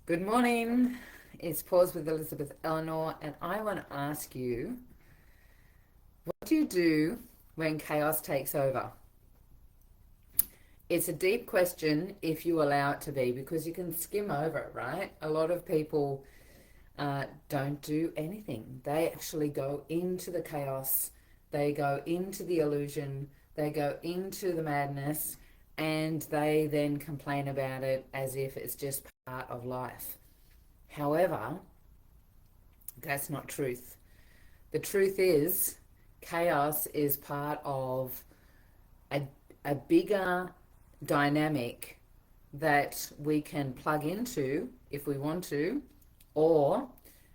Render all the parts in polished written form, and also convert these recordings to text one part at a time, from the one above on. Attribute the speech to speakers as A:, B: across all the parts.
A: Good morning. It's Pause with Elizabeth Elenor, and I want to ask you, what do you do when chaos takes over? It's a deep question if you allow it to be, because you can skim over it, right? A lot of people don't do anything. They actually go into the chaos, they go into the illusion, they go into the madness, and they then complain about it as if it's just part of life. However, that's not truth. The truth is, chaos is part of a, a bigger dynamic that we can plug into if we want to, or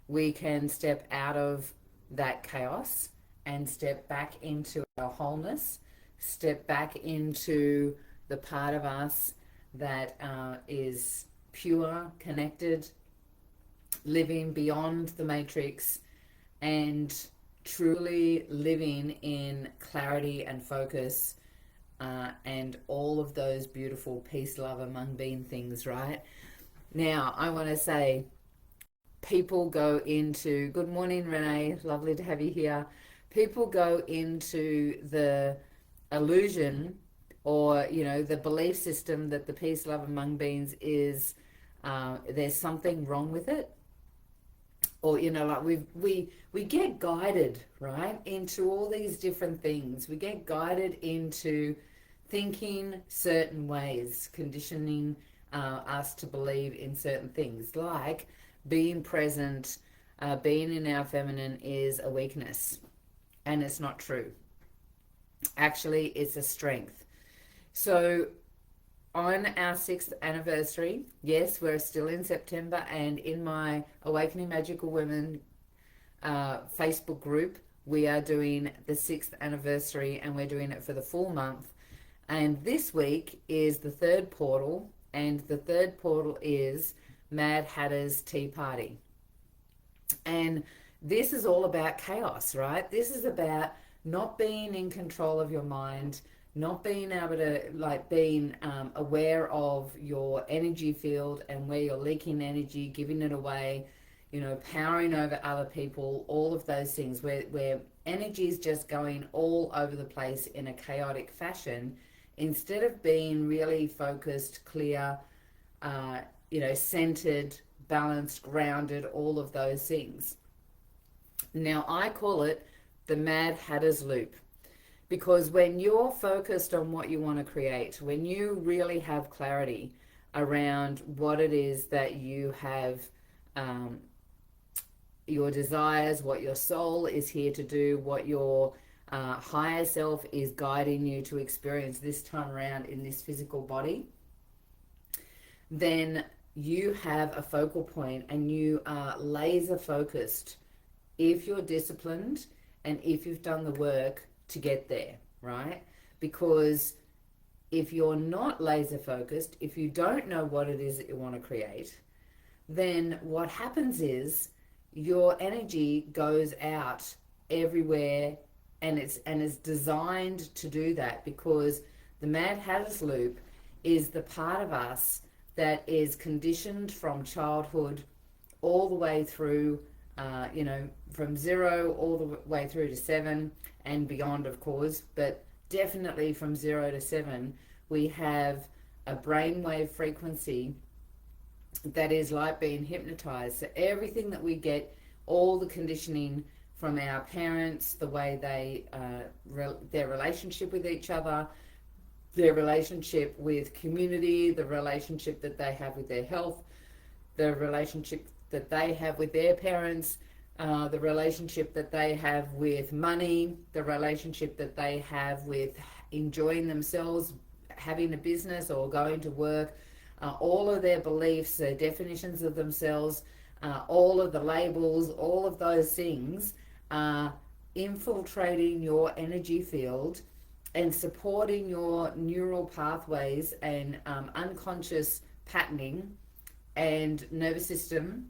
A: we can step out of that chaos and step back into our wholeness, step back into the part of us that is pure, connected, living beyond the matrix, and truly living in clarity and focus, and all of those beautiful peace, love, among being things, right? Now, I want to say, people go into, good morning, Renee, lovely to have you here. People go into the illusion, or, the belief system that the peace, love, among beings is, there's something wrong with it, or like we get guided, right, into all these different things. We get guided into thinking certain ways, conditioning us to believe in certain things, like being present, being in our feminine is a weakness, and it's not true. Actually, it's a strength. So on our 6th anniversary, yes, we're still in September, and in my Awakening Magical Women Facebook group, we are doing the 6th anniversary, and we're doing it for the full month. And this week is the third portal, and the third portal is Mad Hatter's Tea Party. And this is all about chaos, right? This is about not being in control of your mind, not being able to, like, being aware of your energy field and where you're leaking energy, giving it away, powering over other people, all of those things where energy is just going all over the place in a chaotic fashion, instead of being really focused, clear, centered, balanced, grounded, all of those things. Now, I call it the Mad Hatter's Loop, because when you're focused on what you want to create, when you really have clarity around what it is that you have, your desires, what your soul is here to do, what your higher self is guiding you to experience this time around in this physical body, then you have a focal point and you are laser focused if you're disciplined and if you've done the work to get there, right? Because if you're not laser focused, if you don't know what it is that you want to create, then what happens is your energy goes out everywhere, and it's designed to do that, because the Mad Hatter's Loop is the part of us that is conditioned from childhood all the way through, from 0 all the way through to 7 and beyond, of course, but definitely from 0 to 7, we have a brainwave frequency that is like being hypnotized. So everything that we get, all the conditioning from our parents, the way they, their relationship with each other, their relationship with community, the relationship that they have with their health, the relationship that they have with their parents, the relationship that they have with money, the relationship that they have with enjoying themselves, having a business or going to work, all of their beliefs, their definitions of themselves, all of the labels, all of those things are infiltrating your energy field and supporting your neural pathways and unconscious patterning and nervous system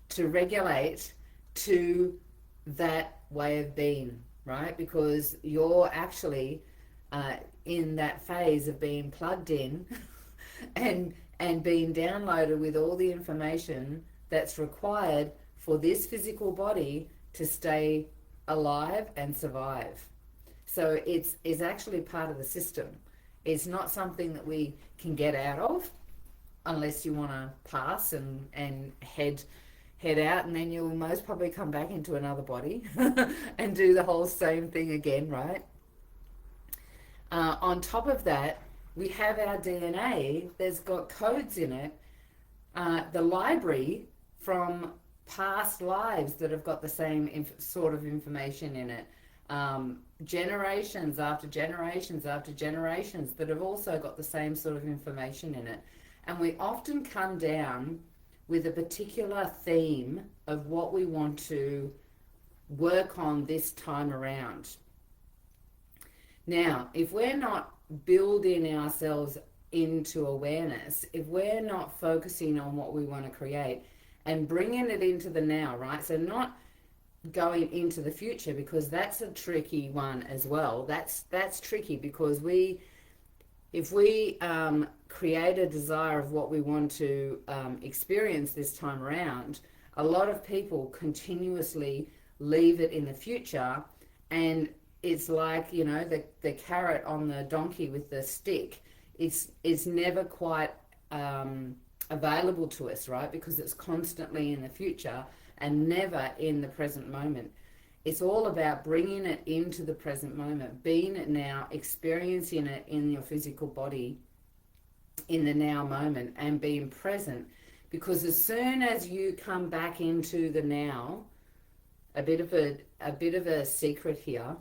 A: to regulate to that way of being, right? Because you're actually in that phase of being plugged in and and being downloaded with all the information that's required for this physical body to stay alive and survive. So it's actually part of the system. It's not something that we can get out of unless you want to pass and head out, and then you'll most probably come back into another body and do the whole same thing again, right? On top of that, we have our DNA that's got codes in it, the library from past lives that have got the same sort of information in it. Generations after generations after generations that have also got the same sort of information in it. And we often come down with a particular theme of what we want to work on this time around. Now, if we're not building ourselves into awareness, if we're not focusing on what we want to create and bringing it into the now, right? So not going into the future, because that's a tricky one as well. That's tricky because if we create a desire of what we want to experience this time around, a lot of people continuously leave it in the future, and it's like, you know, the carrot on the donkey with the stick. It's never quite available to us, right? Because it's constantly in the future and never in the present moment. It's all about bringing it into the present moment, being it now, experiencing it in your physical body in the now moment, and being present. Because as soon as you come back into the now, a bit of a secret here,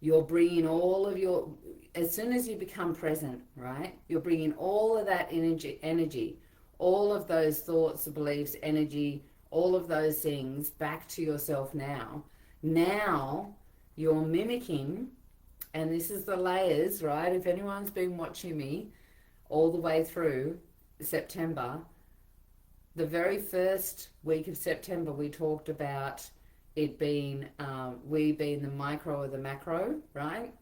A: you're bringing all of your, as soon as you become present, right, you're bringing all of that energy, all of those thoughts, beliefs, energy, all of those things back to yourself now. Now you're mimicking, and this is the layers, right? If anyone's been watching me all the way through September, the very first week of September, we talked about it being, we being the micro or the macro, right?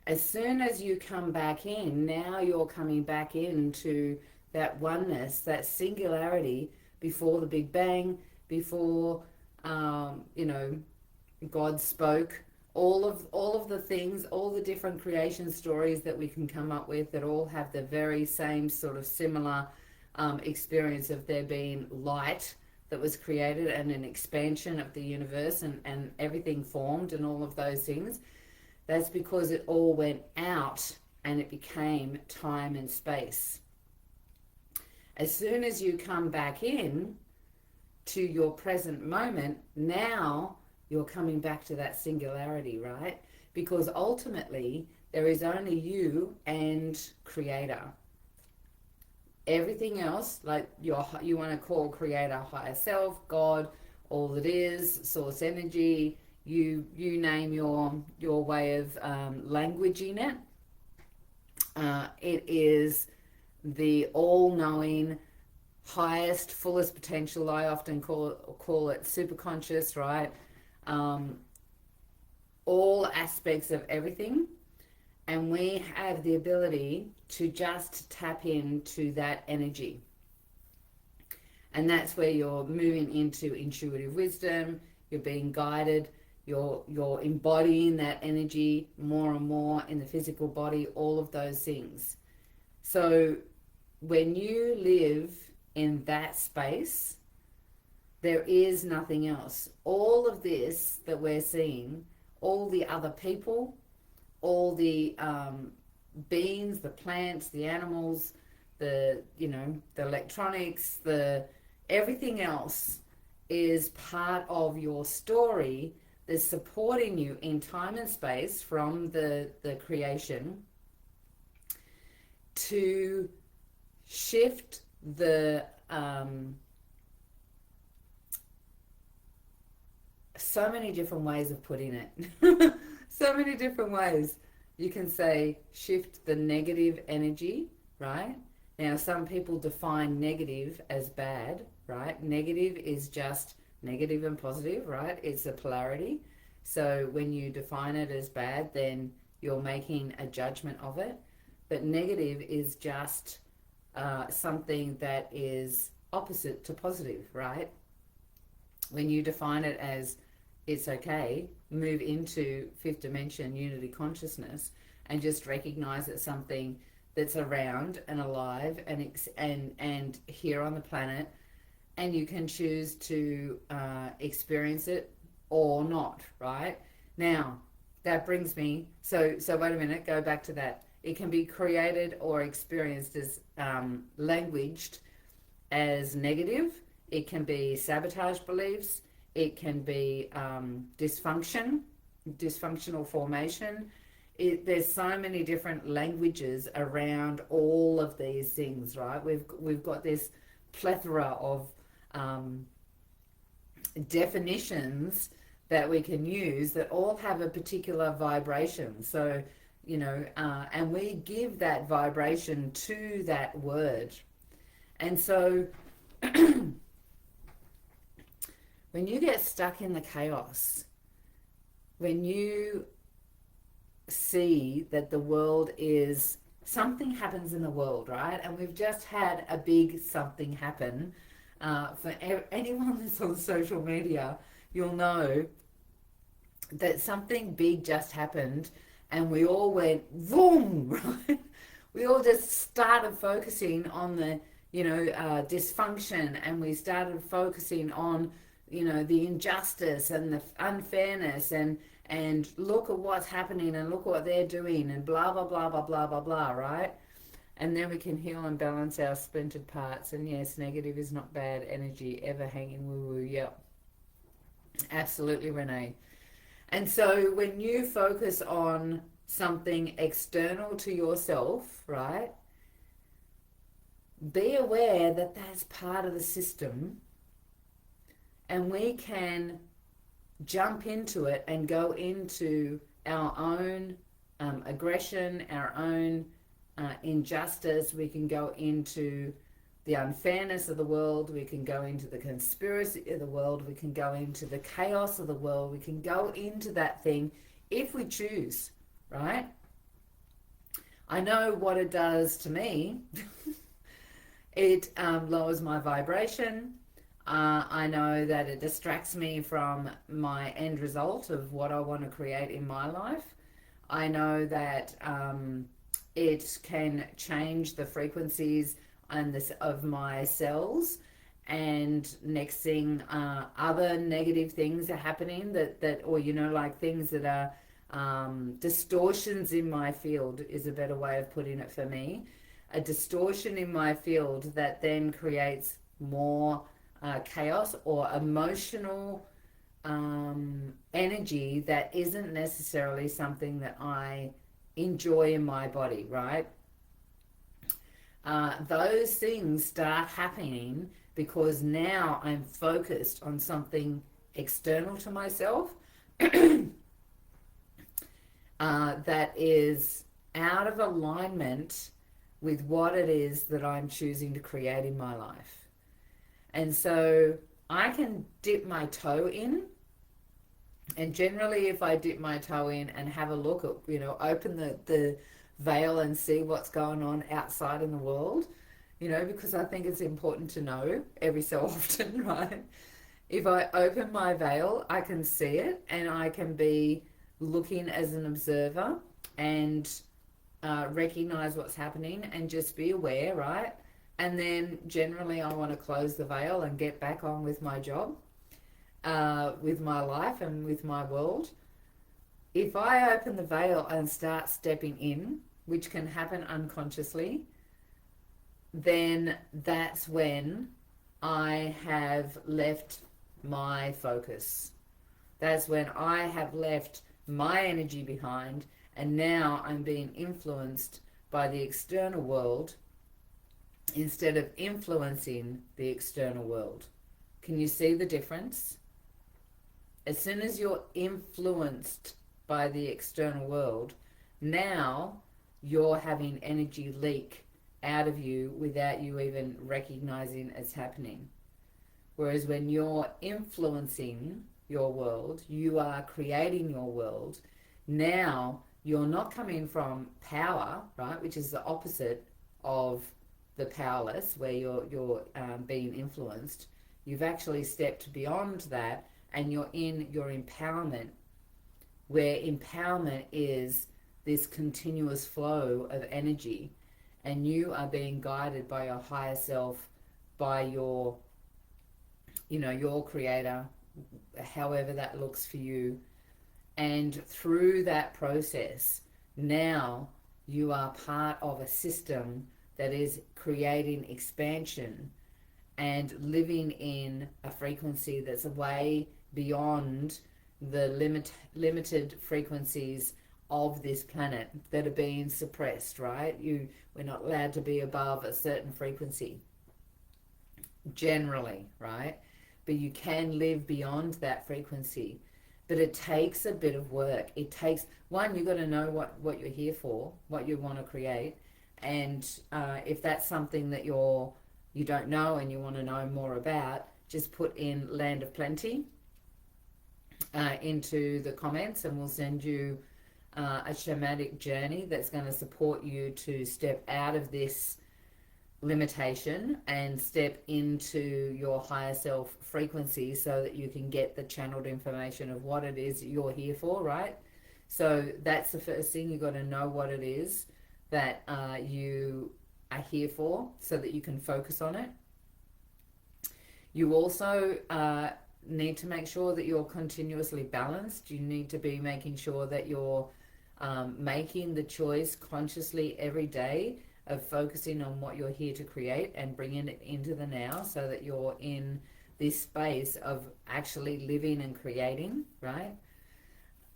A: As soon as you come back in, now you're coming back into that oneness, that singularity before the Big Bang, before, you know, God spoke. All of the things, all the different creation stories that we can come up with that all have the very same sort of similar experience of there being light that was created and an expansion of the universe, and everything formed and all of those things. That's because it all went out and it became time and space. As soon as you come back in to your present moment, now you're coming back to that singularity, right? Because ultimately there is only you and Creator. Everything else, like you want to call Creator, higher self, God, all that is, source energy, you name your way of languaging it. It is the all-knowing, highest, fullest potential. I often call it superconscious, right? All aspects of everything. And we have the ability to just tap into that energy. And that's where you're moving into intuitive wisdom, you're being guided, you're embodying that energy more and more in the physical body, all of those things. So when you live in that space, there is nothing else. All of this that we're seeing, all the other people, all the beings, the plants, the animals, the electronics, everything else is part of your story that's supporting you in time and space from the creation to shift the so many different ways of putting it. So many different ways. You can say shift the negative energy, right? Now, some people define negative as bad, right? Negative is just negative and positive, right? It's a polarity. So when you define it as bad, then you're making a judgment of it. But negative is just something that is opposite to positive, right? When you define it as it's okay, move into fifth dimension unity consciousness and just recognize it's something that's around and alive and here on the planet, and you can choose to experience it or not, right? Now, that brings me, so wait a minute, go back to that. It can be created or experienced as languaged as negative. It can be sabotage beliefs. It can be dysfunctional formation. There's so many different languages around all of these things, right? We've got this plethora of definitions that we can use that all have a particular vibration. So, and we give that vibration to that word. And so when you get stuck in the chaos, when you see that the world is, something happens in the world, right? And we've just had a big something happen. For anyone that's on social media, you'll know that something big just happened and we all went boom, right? We all just started focusing on the, dysfunction, and we started focusing on, the injustice and the unfairness and look at what's happening and look what they're doing and blah, blah, blah, blah, blah, blah, blah, right? And then we can heal and balance our splintered parts. And yes, negative is not bad energy, ever hanging woo-woo. Yep. Absolutely, Renee. And so when you focus on something external to yourself, right, be aware that that's part of the system, and we can jump into it and go into our own aggression, our own injustice. We can go into the unfairness of the world. We can go into the conspiracy of the world. We can go into the chaos of the world. We can go into that thing if we choose, right? I know what it does to me. It lowers my vibration. I know that it distracts me from my end result of what I want to create in my life. I know that it can change the frequencies of my cells, and next thing, other negative things are happening or like things that are distortions in my field is a better way of putting it for me. A distortion in my field that then creates more chaos or emotional energy that isn't necessarily something that I enjoy in my body, right? Those things start happening because now I'm focused on something external to myself that is out of alignment with what it is that I'm choosing to create in my life. And so I can dip my toe in, and generally if I dip my toe in and have a look at, open the veil and see what's going on outside in the world, because I think it's important to know every so often, right? If I open my veil, I can see it, and I can be looking as an observer and recognize what's happening and just be aware, right? And then generally I want to close the veil and get back on with my job, with my life and with my world. If I open the veil and start stepping in, which can happen unconsciously, then that's when I have left my focus. That's when I have left my energy behind, and now I'm being influenced by the external world instead of influencing the external world. Can you see the difference? As soon as you're influenced by the external world, now you're having energy leak out of you without you even recognizing it's happening. Whereas when you're influencing your world, you are creating your world, now you're not coming from power, right, which is the opposite of the powerless, where you're being influenced. You've actually stepped beyond that, and you're in your empowerment, where empowerment is this continuous flow of energy, and you are being guided by your higher self, by your, your creator, however that looks for you. And through that process, now you are part of a system that is creating expansion and living in a frequency that's way beyond the limited frequencies of this planet that are being suppressed, right? We're not allowed to be above a certain frequency generally, right? But you can live beyond that frequency. But it takes a bit of work. It takes, one, you've got to know what you're here for, what you want to create. And if that's something that you don't know and you want to know more about, just put in Land of Plenty into the comments, and we'll send you a shamanic journey that's going to support you to step out of this limitation and step into your higher self frequency, so that you can get the channeled information of what it is you're here for, right? So that's the first thing. You've got to know what it is that you are here for, so that you can focus on it. You also need to make sure that you're continuously balanced. You need to be making sure that you're making the choice consciously every day of focusing on what you're here to create and bringing it into the now, so that you're in this space of actually living and creating, right?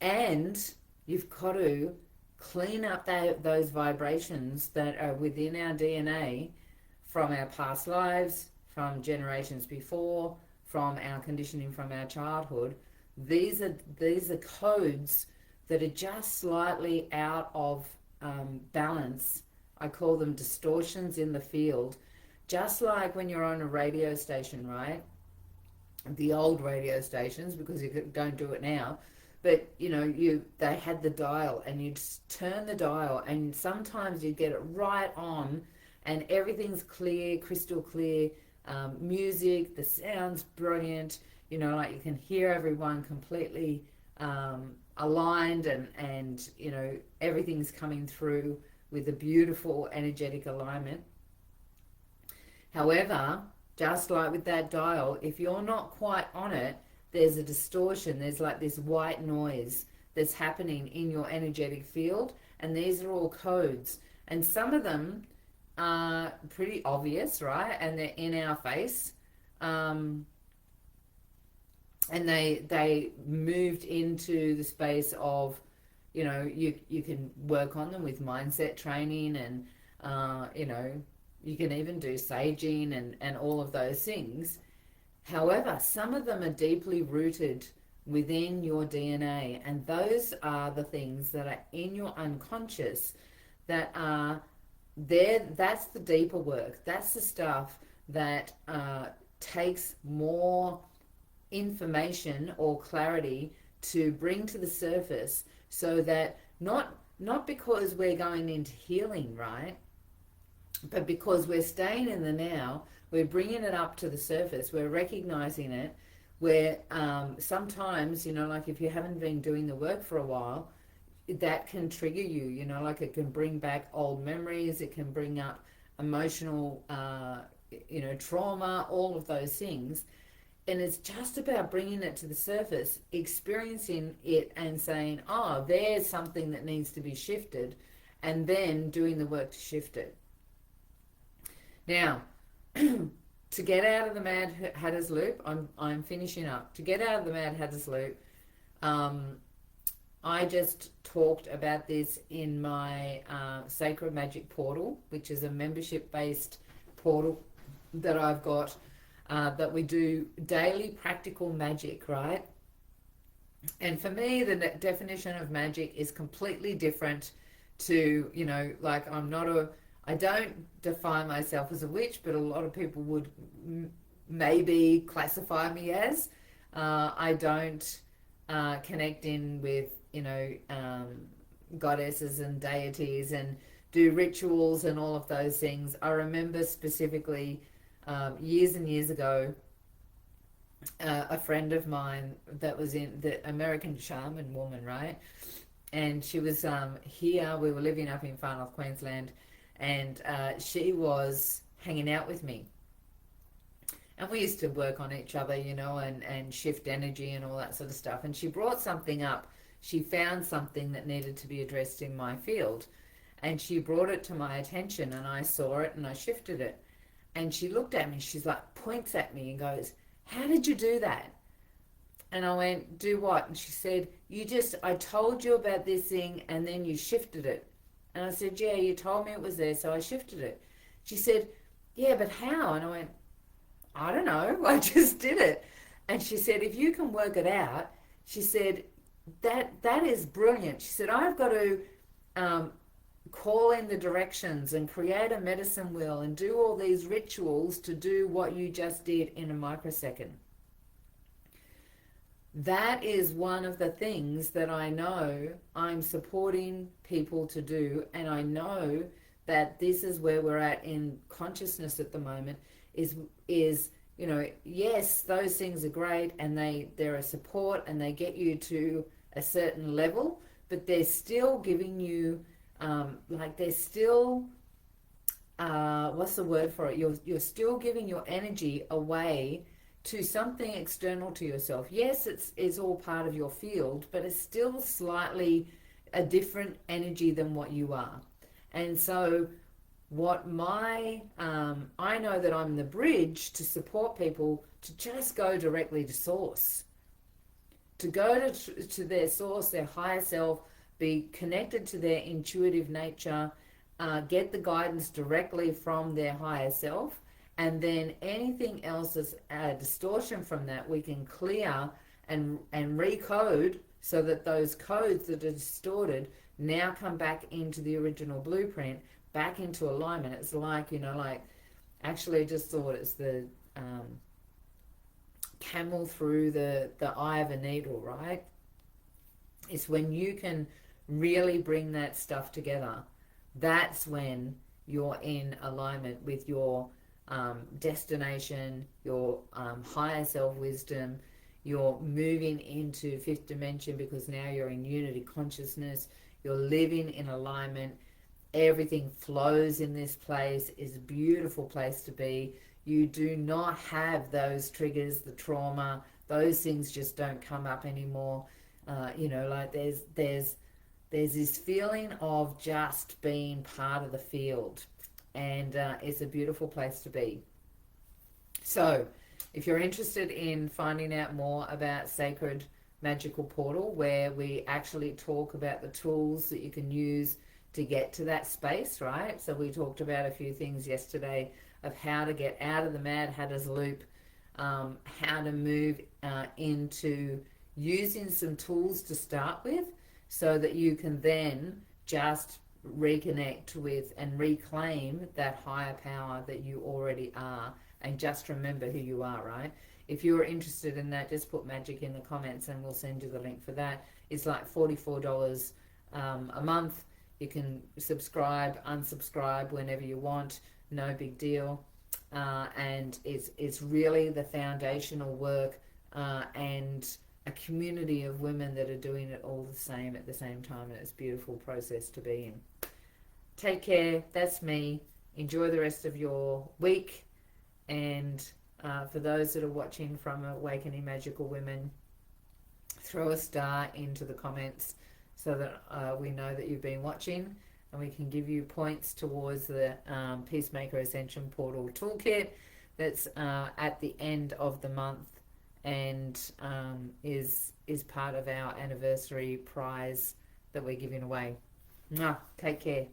A: And you've got to clean up those vibrations that are within our DNA from our past lives, from generations before, from our conditioning from our childhood. These are codes that are just slightly out of balance. I call them distortions in the field. Just like when you're on a radio station, right? The old radio stations, because you don't do it now, but they had the dial, and you'd turn the dial, and sometimes you'd get it right on, and everything's clear, crystal clear, music, the sound's brilliant, like you can hear everyone completely aligned, and everything's coming through with a beautiful energetic alignment. However, just like with that dial, if you're not quite on it, there's a distortion. There's like this white noise that's happening in your energetic field, and these are all codes. And some of them are pretty obvious, right? And they're in our face. And they moved into the space of, you can work on them with mindset training, and you can even do saging and all of those things. However, some of them are deeply rooted within your DNA, and those are the things that are in your unconscious that are there. That's the deeper work. That's the stuff that takes more information or clarity to bring to the surface, so that not because we're going into healing, right? But because we're staying in the now, we're bringing it up to the surface, we're recognizing it, where sometimes, like if you haven't been doing the work for a while, that can trigger you, like it can bring back old memories, it can bring up emotional, trauma, all of those things. And it's just about bringing it to the surface, experiencing it and saying, oh, there's something that needs to be shifted, and then doing the work to shift it. Now, to get out of the Mad Hatter's Loop, I'm finishing up. To get out of the Mad Hatter's Loop, I just talked about this in my Sacred Magic Portal, which is a membership-based portal that I've got, that we do daily practical magic, right? And for me, the definition of magic is completely different to, like I don't define myself as a witch, but a lot of people would maybe classify me as. I don't connect in with, goddesses and deities and do rituals and all of those things. I remember specifically years and years ago, a friend of mine that was in the American shaman woman, right? And she was here. We were living up in far north Queensland, and she was hanging out with me. And we used to work on each other, you know, and shift energy and all that sort of stuff. And she brought something up. She found something that needed to be addressed in my field. And she brought it to my attention, and I saw it and I shifted it. And she looked at me, she's like, points at me and goes, "How did you do that?" And I went, "Do what?" And she said, I told you about this thing and then you shifted it. And I said, "Yeah, you told me it was there, so I shifted it." She said, "Yeah, but how?" And I went, "I don't know, I just did it." And she said, "If you can work it out," she said, that is brilliant. She said, "I've got to call in the directions and create a medicine wheel and do all these rituals to do what you just did in a microsecond." That is one of the things that I know I'm supporting people to do, and I know that this is where we're at in consciousness at the moment, is you know, yes, those things are great and they're a support and they get you to a certain level, but they're still giving you they're still what's the word for it, you're still giving your energy away to something external to yourself. Yes, it's all part of your field, but it's still slightly a different energy than what you are. And so what I know that I'm the bridge to support people to just go directly to source, to go to their source, their higher self, be connected to their intuitive nature, get the guidance directly from their higher self, and then anything else that's a distortion from that we can clear and recode, so that those codes that are distorted now come back into the original blueprint, back into alignment. It's like, you know, like, actually I just thought it's the camel through the eye of a needle, right? It's when you can really bring that stuff together, that's when you're in alignment with your destination, your higher self wisdom. You're moving into fifth dimension because now you're in unity consciousness. You're living in alignment. Everything flows in this place. It's a beautiful place to be. You do not have those triggers, the trauma. Those things just don't come up anymore. You know, like there's this feeling of just being part of the field, and it's a beautiful place to be. So if you're interested in finding out more about Sacred Magical Portal, where we actually talk about the tools that you can use to get to that space, right? So we talked about a few things yesterday of how to get out of the Mad Hatter's loop, how to move into using some tools to start with, so that you can then just reconnect with and reclaim that higher power that you already are, and just remember who you are, right? If you're interested in that, just put magic in the comments and we'll send you the link for that. It's like $44 a month. You can subscribe, unsubscribe whenever you want, no big deal. And it's really the foundational work, and a community of women that are doing it all the same at the same time, and it's a beautiful process to be in. Take care. That's me. Enjoy the rest of your week. And for those that are watching from Awakening Magical Women, throw a star into the comments so that we know that you've been watching, and we can give you points towards the Peacemaker Ascension Portal Toolkit that's at the end of the month, and is part of our anniversary prize that we're giving away. Take care.